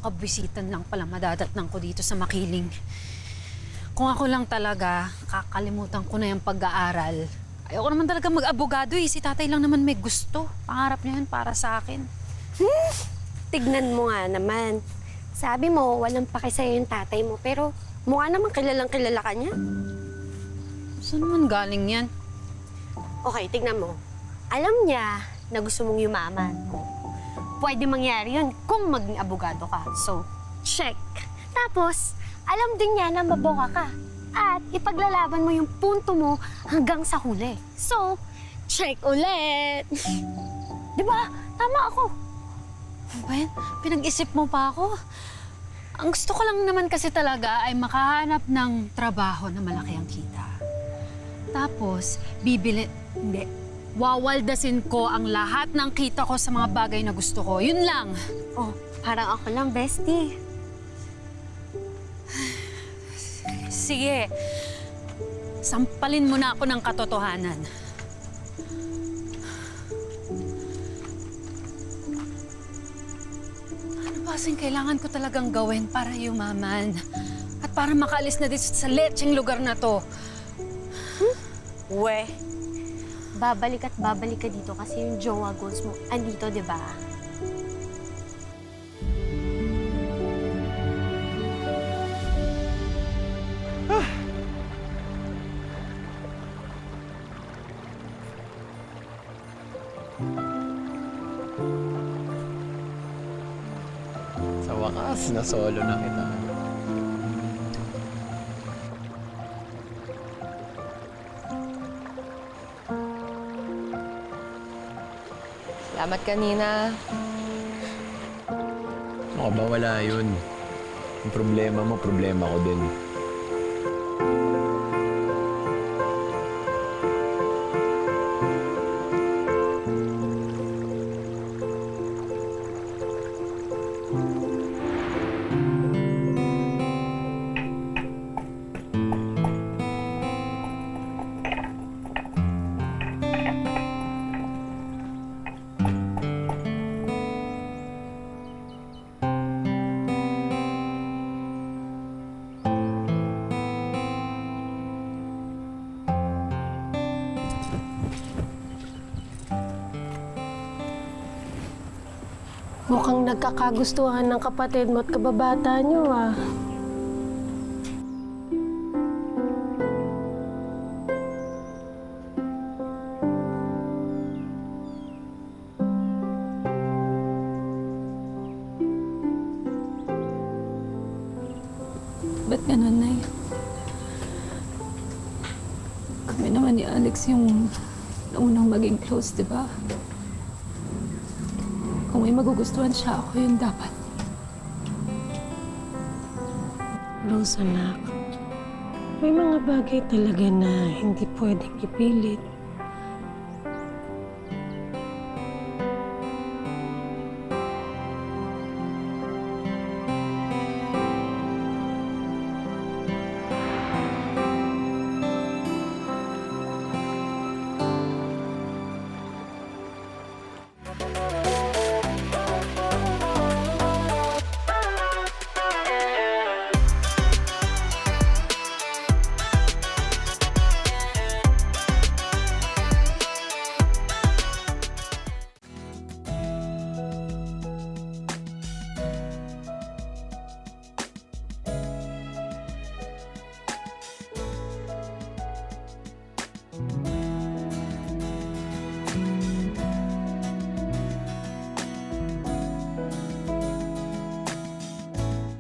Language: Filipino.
kabwisitan lang pala madadatnan ko dito sa Makiling. Kung ako lang talaga, kakalimutan ko na yung pag-aaral. Ayoko naman talaga mag-abogado eh. Si tatay lang naman may gusto. Pangarap niya yun para sa akin. Tignan mo nga naman. Sabi mo, walang pake sa'yo yung tatay mo, pero mukha naman kilalang-kilala ka niya. Saan naman galing yan? Okay, tignan mo. Alam niya na gusto mong yumaman. Pwede mangyari yun kung maging abogado ka. So, check. Tapos, alam din niya na maboka ka. At ipaglalaban mo yung punto mo hanggang sa huli. So, check ulit. Di ba? Tama ako. Ano ba yan? Pinag-isip mo pa ako? Ang gusto ko lang naman kasi talaga ay makahanap ng trabaho na malaki ang kita. Tapos, wawaldasin ko ang lahat ng kita ko sa mga bagay na gusto ko. Yun lang. Oh, parang ako lang, bestie. Sige. Sampalin mo na ako ng katotohanan. Ano ba kasing kailangan ko talagang gawin para yumaman? At para makaalis na dito sa lecheng lugar na to? We, babalik ka dito kasi yung jowa goals mo andito, di ba? Sa wakas, na-solo na kita. Salamat kanina. Ano ba, wala yun. Yung problema mo, problema ko din. Mukhang nagkakagustuhan ng kapatid mo at kababata niyo, ah. Ba't ganun, Nay? Kami naman ni Alex yung unang maging close, di ba? Kung may magugustuhan siya, ako yun dapat. Rose, anak. May mga bagay talaga na hindi pwedeng ipilit.